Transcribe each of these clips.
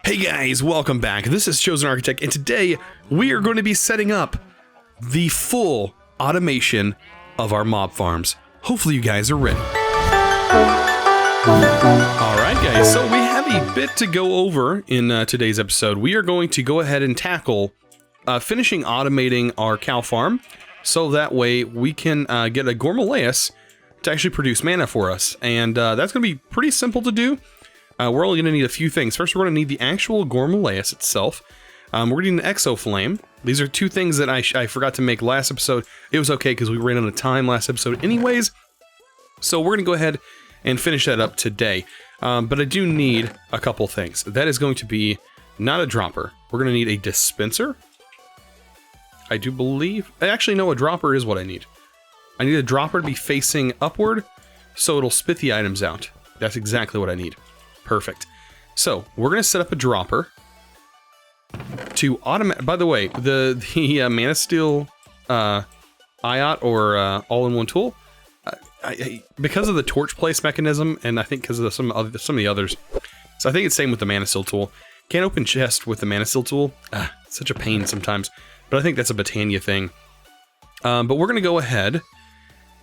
Hey guys, welcome back. This is ChosenArchitect, and today we are going to be setting up the full automation of our mob farms. Hopefully you guys are ready. Alright guys, so we have a bit to go over in today's episode. We are going to go ahead and tackle finishing automating our cow farm, so that way we can get a Gourmaryllis to actually produce mana for us. And that's going to be pretty simple to do. We're only going to need a few things. First, we're going to need the actual Gourmaryllis itself. We're going to need an Exoflame. These are two things that I forgot to make last episode. It was okay because we ran out of time last episode anyways. So we're going to go ahead and finish that up today. But I do need a couple things. That is going to be not a dropper. We're going to need a dispenser. I do believe... Actually, no, a dropper is what I need. I need a dropper to be facing upward so it'll spit the items out. That's exactly what I need. Perfect. So, we're going to set up a dropper to automate... By the way, the Mana Steel IOT or all-in-one tool, because of the torch place mechanism, and I think because of some of the others, so I think it's same with the Mana Steel tool. Can't open chest with the Mana Steel tool. It's such a pain sometimes. But I think that's a Botania thing. But we're going to go ahead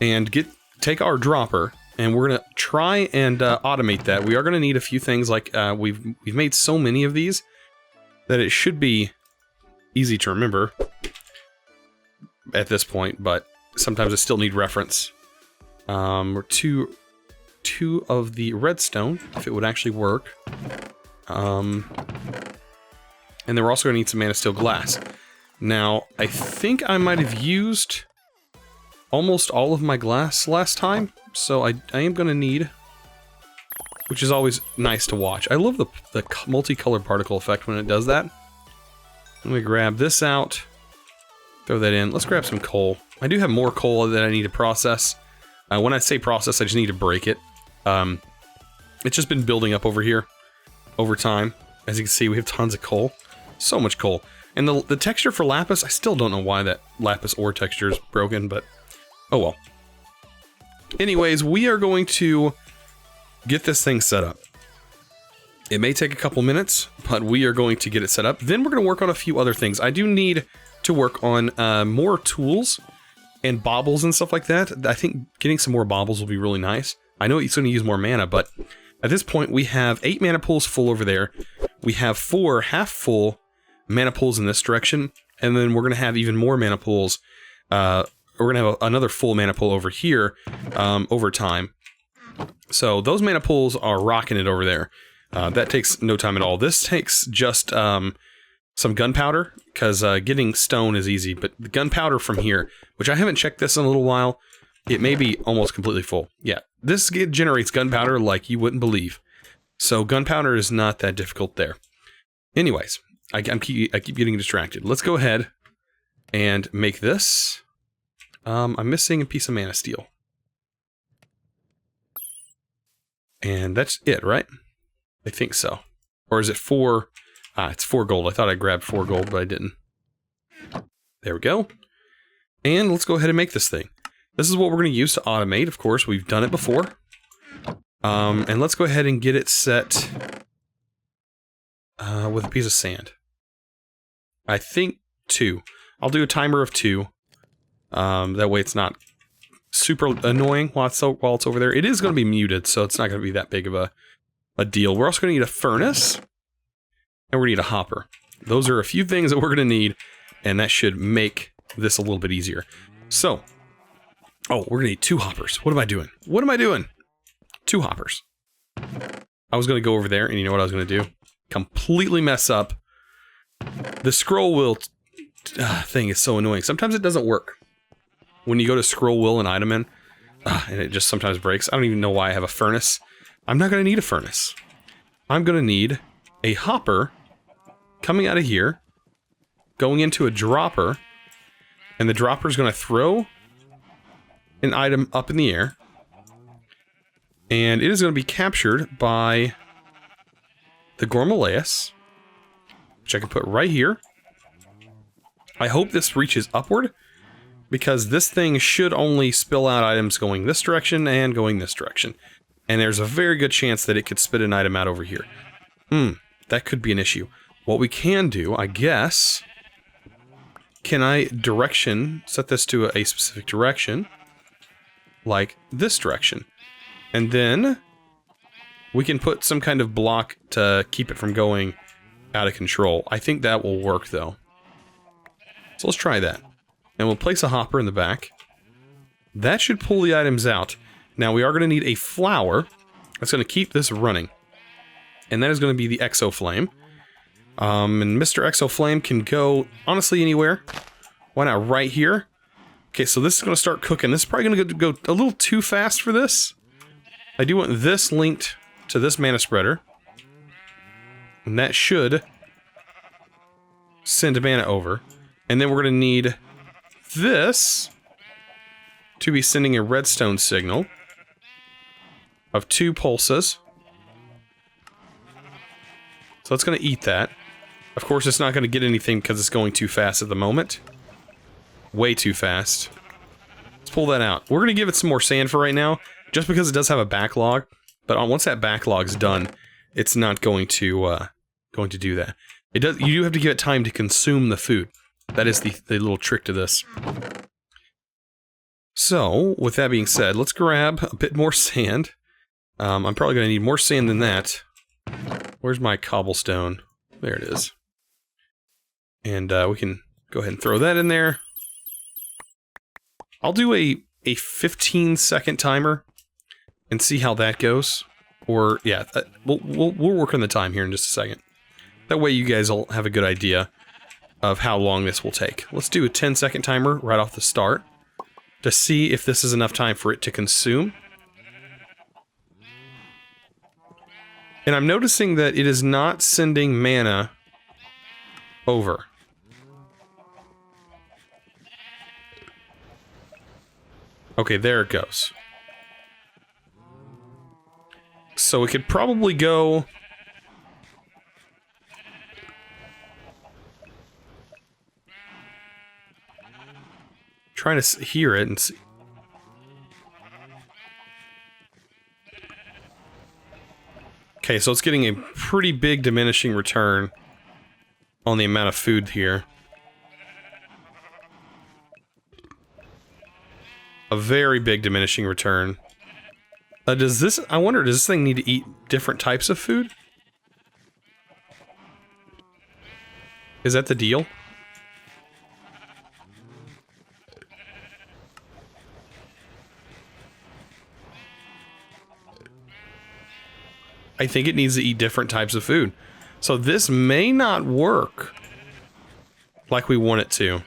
and take our dropper, and we're going to try and automate that. We are going to need a few things, like we've made so many of these that it should be easy to remember at this point, but sometimes I still need reference. Or two of the redstone, if it would actually work. And then we're also going to need some Mana Steel glass. Now, I think I might have used almost all of my glass last time, so I am going to need, which is always nice to watch. I love the multicolored particle effect when it does that. Let me grab this out, throw that in. Let's grab some coal. I do have more coal that I need to process. When I say process, I just need to break it. It's just been building up over here over time. As you can see, we have tons of coal. So much coal. And the texture for lapis, I still don't know why that lapis ore texture is broken, but oh well. Anyways, we are going to get this thing set up. It may take a couple minutes, but we are going to get it set up. Then we're going to work on a few other things. I do need to work on more tools and baubles and stuff like that. I think getting some more baubles will be really nice. I know it's going to use more mana, but at this point we have 8 mana pools full over there. We have 4 half full mana pools in this direction, and then we're going to have even more mana pools. We're going to have another full mana pool over here over time. So those mana pools are rocking it over there. That takes no time at all. This takes just some gunpowder, because getting stone is easy, but the gunpowder from here, which I haven't checked this in a little while, it may be almost completely full. Yeah, this generates gunpowder like you wouldn't believe. So gunpowder is not that difficult there. Anyways, I keep getting distracted. Let's go ahead and make this. I'm missing a piece of Mana Steel. And that's it, right? I think so. Or is it 4? It's 4 gold. I thought I grabbed 4 gold, but I didn't. There we go. And let's go ahead and make this thing. This is what we're going to use to automate. Of course, we've done it before. And let's go ahead and get it set with a piece of sand. I think 2. I'll do a timer of 2. That way it's not super annoying while it's over there. It is going to be muted, so it's not going to be that big of a deal. We're also going to need a furnace, and we're going to need a hopper. Those are a few things that we're going to need, and that should make this a little bit easier. So, we're going to need 2 hoppers. What am I doing? 2 hoppers. I was going to go over there, and you know what I was going to do? Completely mess up. The scroll wheel thing is so annoying. Sometimes it doesn't work. When you go to scroll wheel and item in, and it just sometimes breaks. I don't even know why I have a furnace. I'm not going to need a furnace. I'm going to need a hopper coming out of here, going into a dropper, and the dropper is going to throw an item up in the air, and it is going to be captured by the Gourmaryllis, which I can put right here. I hope this reaches upward, because this thing should only spill out items going this direction and going this direction. And there's a very good chance that it could spit an item out over here. that could be an issue. What we can do, I guess... Can I set this to a specific direction? Like this direction. And then we can put some kind of block to keep it from going out of control. I think that will work though. So let's try that. And we'll place a hopper in the back. That should pull the items out. Now we are going to need a flower that's going to keep this running. And that is going to be the Exo Flame. And Mr. Exo Flame can go, honestly, anywhere. Why not right here? Okay, so this is going to start cooking. This is probably going to go a little too fast for this. I do want this linked to this mana spreader. And that should send mana over. And then we're going to need this to be sending a redstone signal of 2 pulses. So it's going to eat that. Of course, it's not going to get anything because it's going too fast at the moment. Way too fast. Let's pull that out. We're going to give it some more sand for right now, just because it does have a backlog. But once that backlog's done, it's not going to do that. It does. You do have to give it time to consume the food. That is the little trick to this. So, with that being said, let's grab a bit more sand. I'm probably going to need more sand than that. Where's my cobblestone? There it is. And we can go ahead and throw that in there. I'll do a 15-second timer and see how that goes. Or, yeah, we'll work on the time here in just a second. That way you guys will have a good idea of how long this will take. Let's do a 10-second timer right off the start to see if this is enough time for it to consume. And I'm noticing that it is not sending mana over. Okay, there it goes. So it could probably go... Trying to hear it and see... Okay, so it's getting a pretty big diminishing return on the amount of food here. A very big diminishing return. I wonder, does this thing need to eat different types of food? Is that the deal? I think it needs to eat different types of food. So this may not work like we want it to.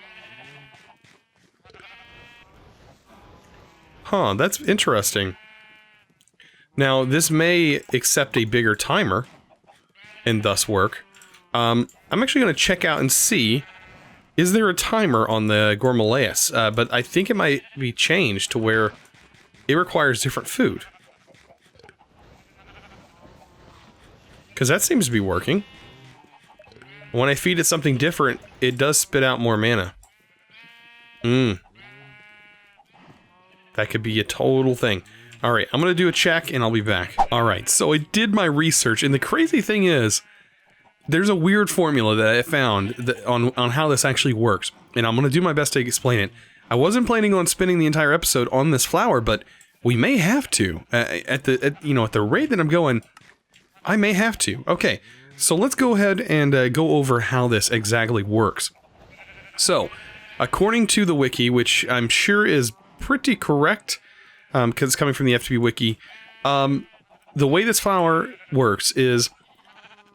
Huh, that's interesting. Now, this may accept a bigger timer and thus work. I'm actually going to check out and see, is there a timer on the Gourmaryllis? But I think it might be changed to where it requires different food. Because that seems to be working. When I feed it something different, it does spit out more mana. That could be a total thing. Alright, I'm going to do a check and I'll be back. Alright, so I did my research, and the crazy thing is, there's a weird formula that I found on how this actually works. And I'm going to do my best to explain it. I wasn't planning on spending the entire episode on this flower, but we may have to. At the rate that I'm going, I may have to. Okay, so let's go ahead and go over how this exactly works. So, according to the wiki, which I'm sure is pretty correct, because it's coming from the FTP wiki, the way this flower works is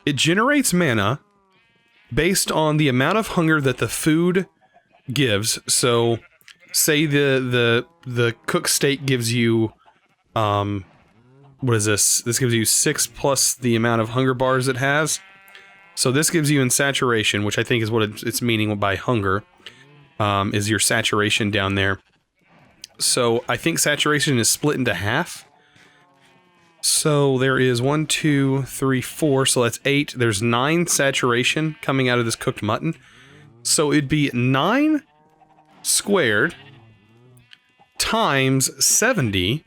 it generates mana based on the amount of hunger that the food gives. So, say the cooked steak gives you, what is this? This gives you 6 plus the amount of hunger bars it has. So this gives you in saturation, which I think is what it's meaning by hunger, is your saturation down there. So I think saturation is split into half. So there is 1, 2, 3, 4, so that's 8. There's 9 saturation coming out of this cooked mutton. So it'd be 9 squared times 70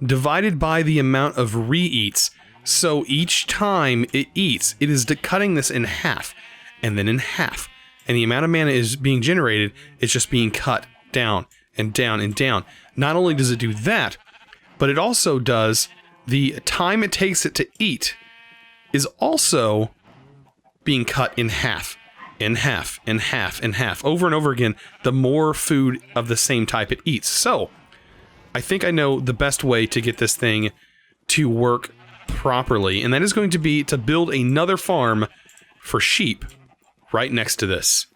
divided by the amount of re-eats. So each time it eats, it is cutting this in half, and then in half. And the amount of mana is being generated, it's just being cut down and down and down. Not only does it do that, but it also does the time it takes it to eat is also being cut in half, in half, in half, in half, over and over again, the more food of the same type it eats. So, I think I know the best way to get this thing to work properly, and that is going to be to build another farm for sheep right next to this.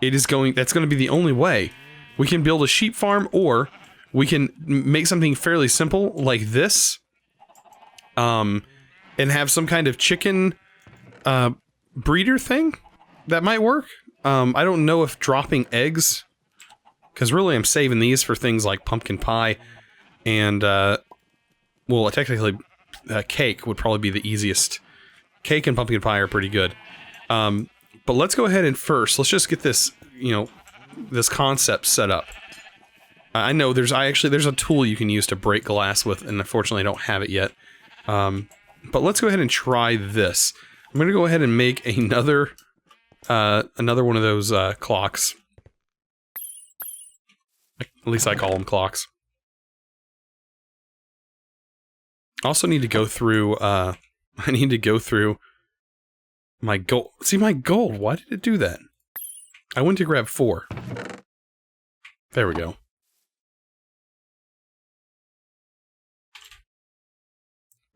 That's going to be the only way. We can build a sheep farm, or we can make something fairly simple like this, and have some kind of chicken breeder thing that might work. I don't know if dropping eggs, because really I'm saving these for things like pumpkin pie, and well, technically cake would probably be the easiest. Cake and pumpkin pie are pretty good. But let's go ahead and first, let's just get this, this concept set up. I know there's a tool you can use to break glass with, and unfortunately I don't have it yet. But let's go ahead and try this. I'm going to go ahead and make another one of those clocks. At least I call them clocks. I also need to go through, I need to go through my gold. See, my gold, why did it do that? I went to grab 4. There we go.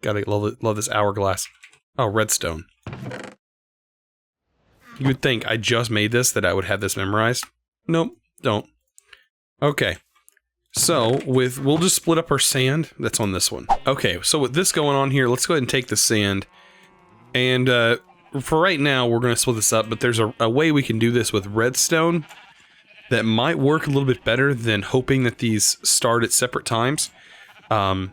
Gotta love this hourglass. Oh, redstone. You would think I just made this, that I would have this memorized. Nope, don't. Okay. So, we'll just split up our sand. That's on this one. Okay, so with this going on here, let's go ahead and take the sand. And, for right now, we're going to split this up, but there's a way we can do this with redstone that might work a little bit better than hoping that these start at separate times. I'm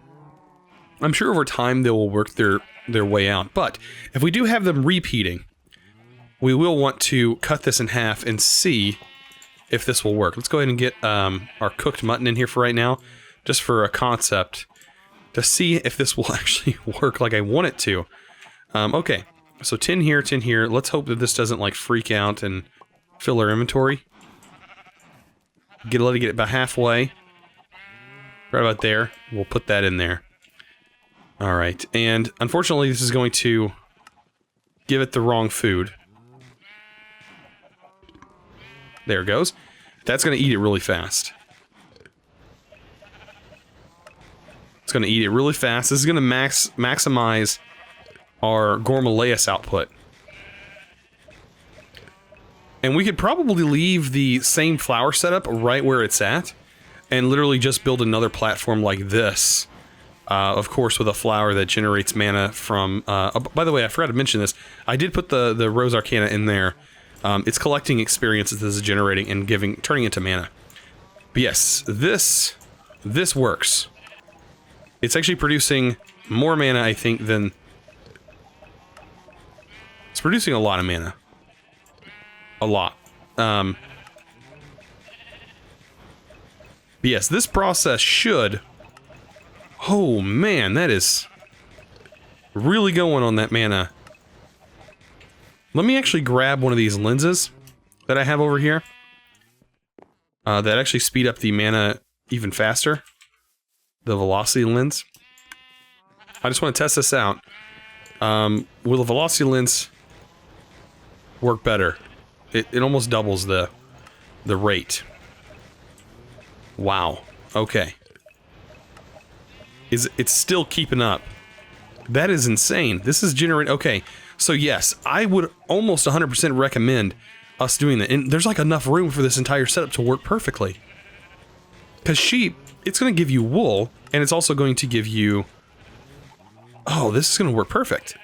sure over time they will work their way out, but if we do have them repeating, we will want to cut this in half and see if this will work. Let's go ahead and get our cooked mutton in here for right now, just for a concept, to see if this will actually work like I want it to. Okay, so 10 here, 10 here. Let's hope that this doesn't like freak out and fill our inventory. Let it get about halfway. Right about there. We'll put that in there. Alright, and unfortunately this is going to give it the wrong food. There it goes. That's going to eat it really fast. It's going to eat it really fast. This is going to maximize our Gourmaryllis output. And we could probably leave the same flower setup right where it's at, and literally just build another platform like this. Of course, with a flower that generates mana from... by the way, I forgot to mention this. I did put the Rose Arcana in there. It's collecting experiences this is generating and turning into mana. But yes, this works. It's actually producing more mana, I think, than... It's producing a lot of mana. A lot. But yes, this process should... Oh man, that is really going on that mana. Let me actually grab one of these lenses that I have over here. That actually speed up the mana even faster. The velocity lens. I just want to test this out. Will the velocity lens work better? It almost doubles the rate. Wow. Okay. It's still keeping up. That is insane. This is generating... Okay, so yes, I would almost 100% recommend us doing that. And there's like enough room for this entire setup to work perfectly. Because sheep, it's going to give you wool, and it's also going to give you... Oh, this is going to work perfect.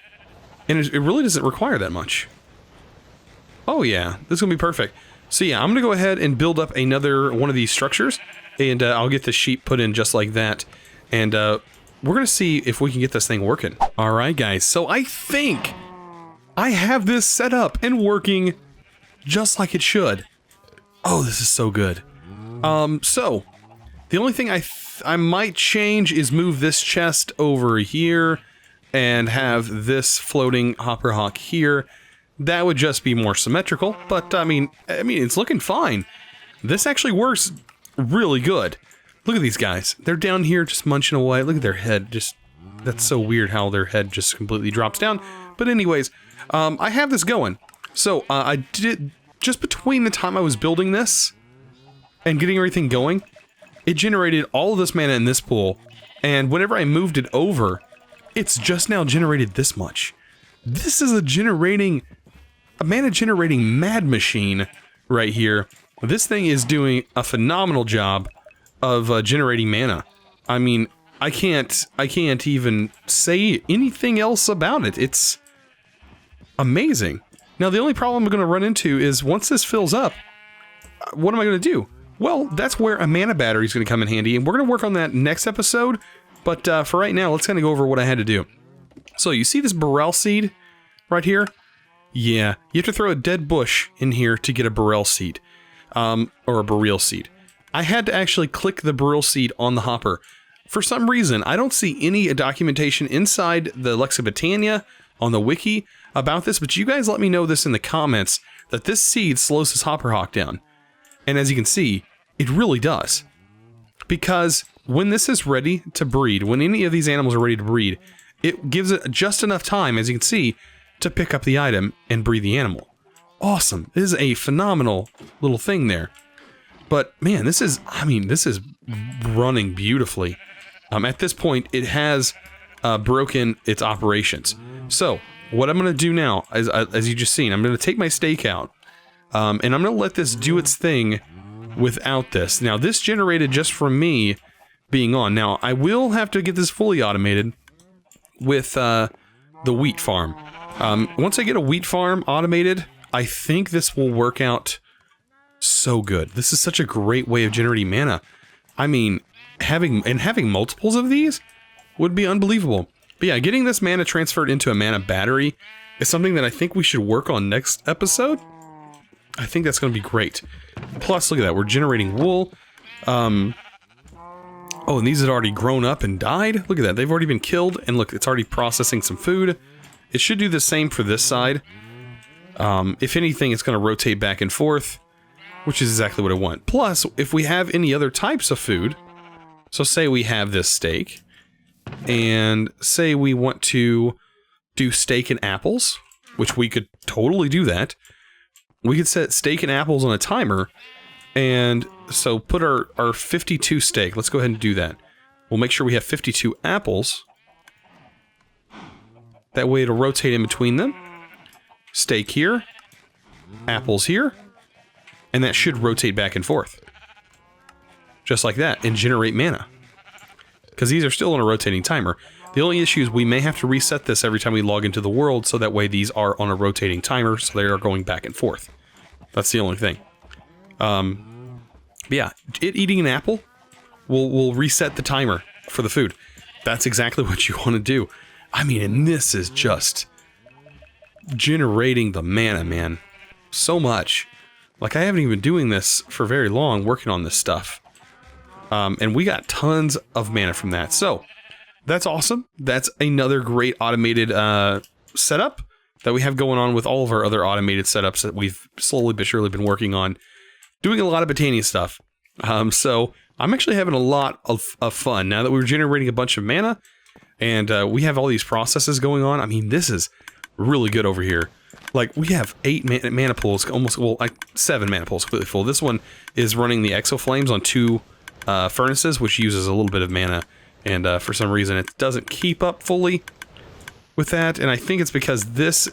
And it really doesn't require that much. Oh yeah, this is going to be perfect. So yeah, I'm going to go ahead and build up another one of these structures, and I'll get the sheep put in just like that. And we're going to see if we can get this thing working. Alright guys, so I think I have this set up and working just like it should. Oh, this is so good. So, the only thing I might change is move this chest over here. and have this floating hopper hawk here. That would just be more symmetrical, but I mean, it's looking fine. This actually works really good. Look at these guys. They're down here just munching away. Look at their head. That's so weird how their head just completely drops down. But anyways, I have this going. So I did, just between the time I was building this and getting everything going, it generated all of this mana in this pool. And whenever I moved it over, it's just now generated this much. This is a mana generating mad machine right here. This thing is doing a phenomenal job of generating mana. I mean, I can't even say anything else about it. It's amazing. Now, the only problem I'm going to run into is once this fills up, what am I going to do? Well, that's where a mana battery is going to come in handy, and we're going to work on that next episode. But for right now, let's kind of go over what I had to do. So you see this burrell seed right here? Yeah, you have to throw a dead bush in here to get a burrell seed, or a burrell seed. I had to actually click the burrell seed on the hopper. For some reason, I don't see any documentation inside the Lexa Botania on the wiki about this, but you guys let me know this in the comments, that this seed slows this hopper hawk down. And as you can see, it really does. Because when this is ready to breed, when any of these animals are ready to breed, it gives it just enough time, as you can see, to pick up the item and breed the animal. Awesome. This is a phenomenal little thing there. But man, this is running beautifully. At this point, it has broken its operations. So what I'm going to do now, as you just seen, I'm going to take my stake out, and I'm going to let this do its thing without this. Now, this generated just from me being on. Now, I will have to get this fully automated with the wheat farm. Once I get a wheat farm automated, I think this will work out so good. This is such a great way of generating mana. I mean, having multiples of these would be unbelievable. But yeah, getting this mana transferred into a mana battery is something that I think we should work on next episode. I think that's going to be great. Plus, look at that. We're generating wool. Oh, and these had already grown up and died. Look at that. They've already been killed. And look, it's already processing some food. It should do the same for this side. If anything, it's going to rotate back and forth, which is exactly what I want. Plus, if we have any other types of food, so say we have this steak, and say we want to do steak and apples, which we could totally do that. We could set steak and apples on a timer, and so put our 52 steak. Let's go ahead and do that. We'll make sure we have 52 apples. That way it'll rotate in between them. Steak here, apples here, and that should rotate back and forth. Just like that, and generate mana. Because these are still on a rotating timer. The only issue is we may have to reset this every time we log into the world, so that way these are on a rotating timer, so they are going back and forth. That's the only thing. But yeah, it eating an apple will reset the timer for the food. That's exactly what you want to do. I mean, and this is just generating the mana, man. So much. Like, I haven't even been doing this for very long, working on this stuff. And we got tons of mana from that. So, that's awesome. That's another great automated setup that we have going on with all of our other automated setups that we've slowly but surely been working on. Doing a lot of Botania stuff. So, I'm actually having a lot of fun now that we're generating a bunch of mana. And we have all these processes going on. I mean, this is really good over here. Like, we have 8 mana pools, almost, well, like 7 mana pools completely full. This one is running the Exo Flames on 2 furnaces, which uses a little bit of mana. And for some reason, it doesn't keep up fully with that. And I think it's because this...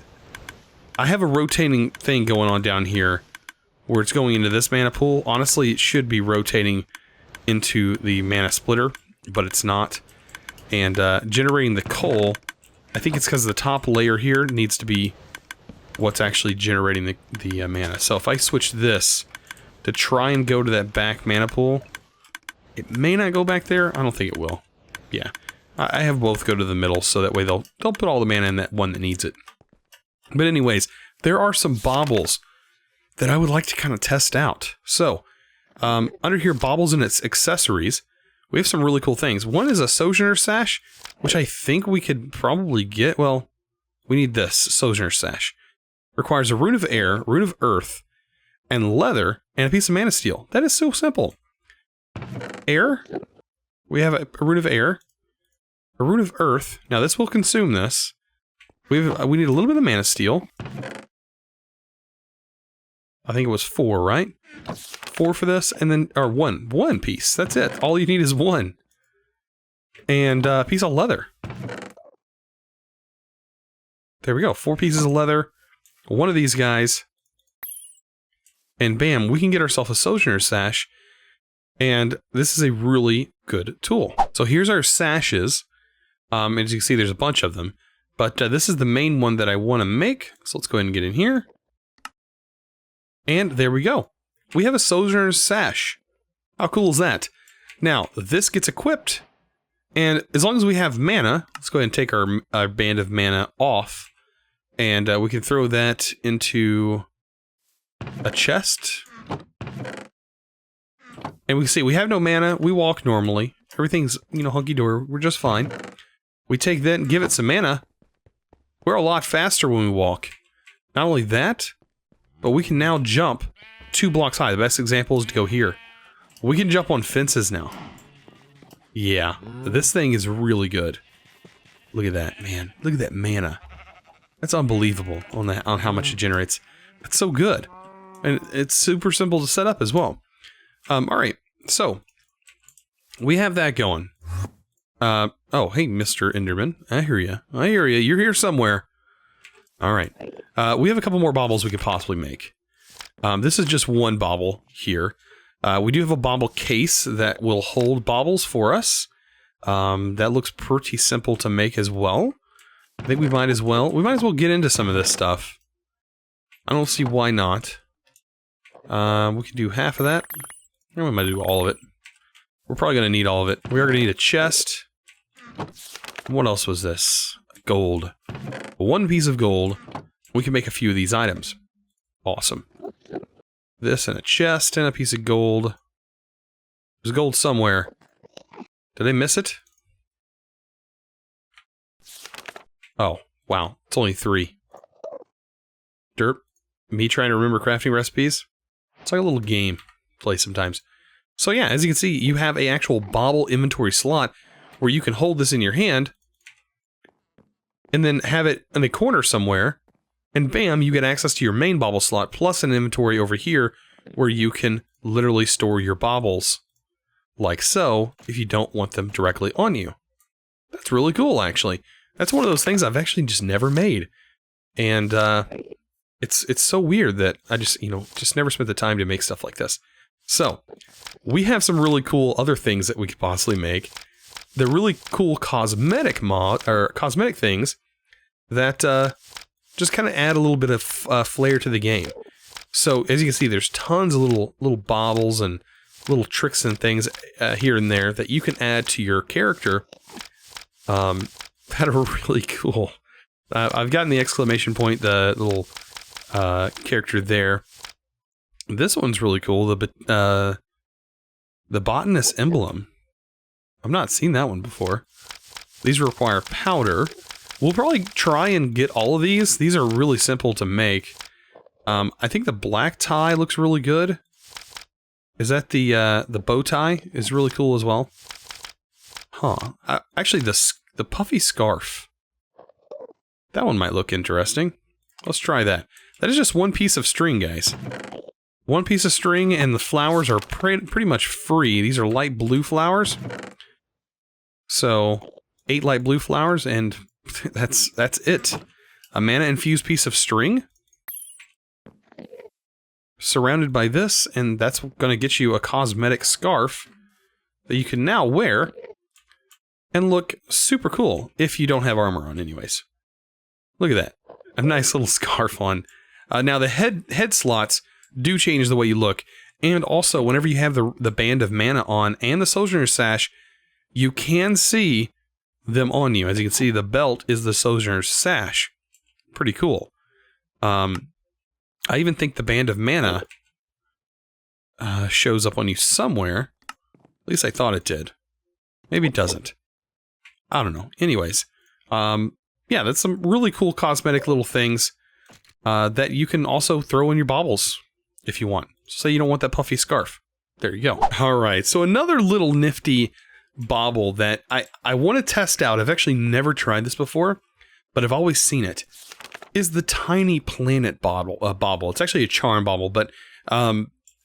I have a rotating thing going on down here where it's going into this mana pool. Honestly, it should be rotating into the mana splitter, but it's not. And generating the coal, I think it's because the top layer here needs to be what's actually generating the mana. So if I switch this to try and go to that back mana pool, it may not go back there. I don't think it will. Yeah, I have both go to the middle, so that way they'll put all the mana in that one that needs it. But anyways, there are some baubles that I would like to kind of test out. So under here, baubles and its accessories, we have some really cool things. One is a Sojourner Sash, which I think we could probably get. Well, we need this Sojourner Sash. Requires a Rune of Air, Rune of Earth, and leather, and a piece of mana steel. That is so simple. Air. We have a Rune of Air, a Rune of Earth. Now this will consume this. We need a little bit of mana steel. I think it was 4, right? 4 for this, and then, or one piece. That's it. All you need is 1. And a piece of leather. There we go. 4 pieces of leather. 1 of these guys. And bam, we can get ourselves a Sojourner Sash. And this is a really good tool. So here's our sashes. As you can see, there's a bunch of them. But this is the main one that I want to make. So let's go ahead and get in here. And there we go. We have a Sojourner Sash. How cool is that? Now, this gets equipped. And as long as we have mana, let's go ahead and take our band of mana off. And we can throw that into a chest. And we can see we have no mana. We walk normally. Everything's, hunky-dory. We're just fine. We take that and give it some mana. We're a lot faster when we walk. Not only that, but we can now jump 2 blocks high. The best example is to go here. We can jump on fences now. Yeah, this thing is really good. Look at that, man. Look at that mana. That's unbelievable on how much it generates. That's so good. And it's super simple to set up as well. Alright, so we have that going. Oh, hey, Mr. Enderman. I hear you. You're here somewhere. Alright. We have a couple more baubles we could possibly make. This is just one bauble here. We do have a bauble case that will hold baubles for us. That looks pretty simple to make as well. I think we might as well get into some of this stuff. I don't see why not. We can do half of that. We might do all of it. We're probably going to need all of it. We are going to need a chest. What else was this? Gold. 1 piece of gold. We can make a few of these items. Awesome. This and a chest and a piece of gold. There's gold somewhere. Did I miss it? Oh, wow. It's only 3. Derp. Me trying to remember crafting recipes? It's like a little game play sometimes. So yeah, as you can see, you have an actual bauble inventory slot where you can hold this in your hand and then have it in a corner somewhere, and bam, you get access to your main bauble slot plus an inventory over here where you can literally store your baubles like so if you don't want them directly on you. That's really cool, actually. That's one of those things I've actually just never made. And it's so weird that I just never spent the time to make stuff like this. So, we have some really cool other things that we could possibly make. They're really cool cosmetic things that just kind of add a little bit of flair to the game. So, as you can see, there's tons of little baubles and little tricks and things here and there that you can add to your character that are really cool. I've gotten the exclamation point, the little character there. This one's really cool, the botanist emblem. I've not seen that one before. These require powder. We'll probably try and get all of these. These are really simple to make. I think the black tie looks really good. Is that the bow tie is really cool as well? Huh. Actually, the puffy scarf. That one might look interesting. Let's try that. That is just 1 piece of string, guys. 1 piece of string, and the flowers are pretty much free. These are light blue flowers. So, 8 light blue flowers, and that's it. A mana-infused piece of string. Surrounded by this, and that's going to get you a cosmetic scarf that you can now wear and look super cool if you don't have armor on anyways. Look at that. A nice little scarf on. Now, the head slots do change the way you look, and also whenever you have the band of mana on and the Sojourner Sash, you can see them on you. As you can see, the belt is the Sojourner Sash. Pretty cool. I even think the band of mana shows up on you somewhere. At least I thought it did. Maybe it doesn't. I don't know. Anyways, yeah, that's some really cool cosmetic little things that you can also throw in your baubles if you want. Say you don't want that puffy scarf. There you go. All right, so another little nifty bauble that I want to test out. I've actually never tried this before, but I've always seen it, is the tiny planet bauble. It's actually a charm bauble, but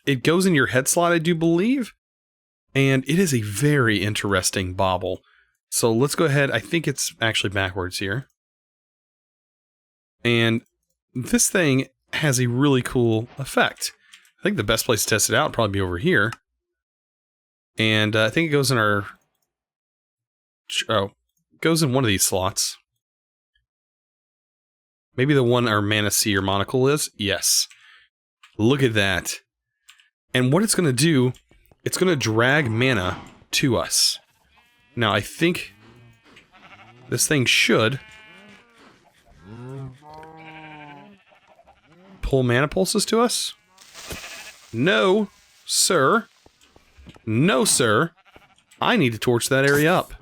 it goes in your head slot, I do believe, and it is a very interesting bauble. So let's go ahead. I think it's actually backwards here. And this thing has a really cool effect. I think the best place to test it out would probably be over here. And I think it goes in our... Oh, goes in one of these slots. Maybe the one our Mana Seer monocle is? Yes. Look at that. And what it's going to do, it's going to drag mana to us. Now, I think this thing should pull mana pulses to us. No, sir. No, sir. I need to torch that area up.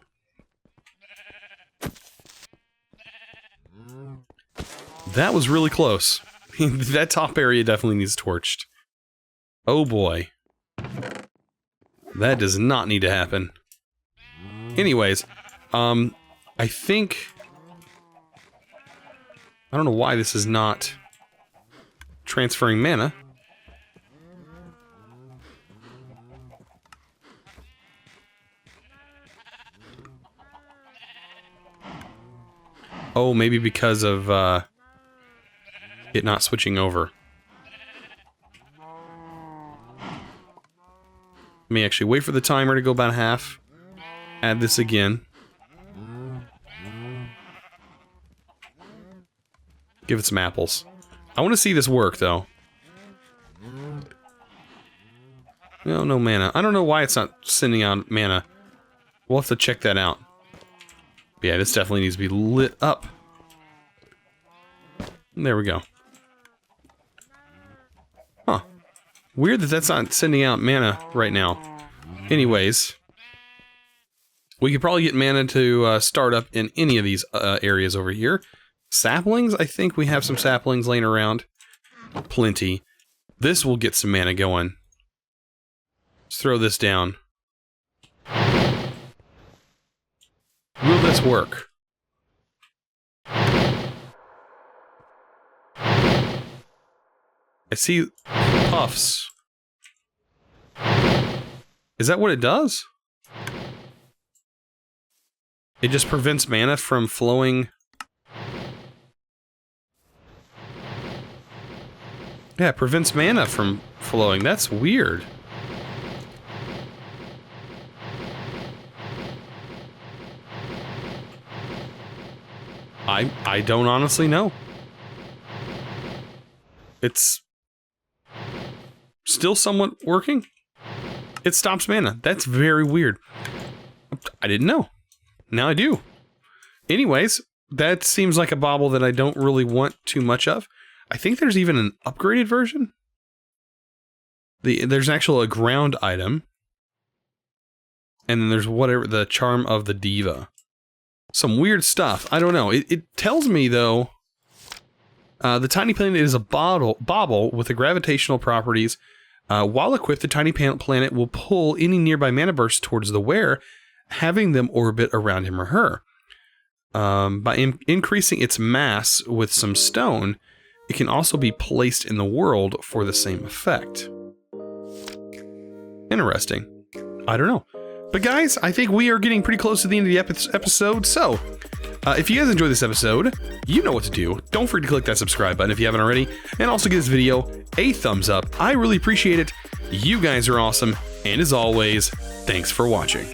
That was really close. That top area definitely needs torched. Oh boy. That does not need to happen. Anyways, I think... I don't know why this is not transferring mana. Oh, maybe because of it not switching over. Let me actually wait for the timer to go about half. Add this again. Give it some apples. I want to see this work, though. No, no mana. I don't know why it's not sending out mana. We'll have to check that out. Yeah, this definitely needs to be lit up. There we go. Huh. Weird that that's not sending out mana right now. Anyways, we could probably get mana to start up in any of these areas over here. Saplings? I think we have some saplings laying around. Plenty. This will get some mana going. Let's throw this down. Will this work? I see puffs. Is that what it does? It just prevents mana from flowing. Yeah, it prevents mana from flowing. That's weird. I don't honestly know. It's still somewhat working. It stops mana. That's very weird. I didn't know. Now I do. Anyways, that seems like a bauble that I don't really want too much of. I think there's even an upgraded version. There's actually a ground item. And then there's whatever, the Charm of the Diva. Some weird stuff. I don't know. It tells me, though, the tiny planet is a bauble with the gravitational properties. While equipped, the tiny planet will pull any nearby mana bursts towards the wearer, having them orbit around him or her. By increasing its mass with some stone, it can also be placed in the world for the same effect. Interesting. I don't know. But guys, I think we are getting pretty close to the end of the episode, so if you guys enjoyed this episode, you know what to do. Don't forget to click that subscribe button if you haven't already, and also give this video a thumbs up. I really appreciate it. You guys are awesome, and as always, thanks for watching.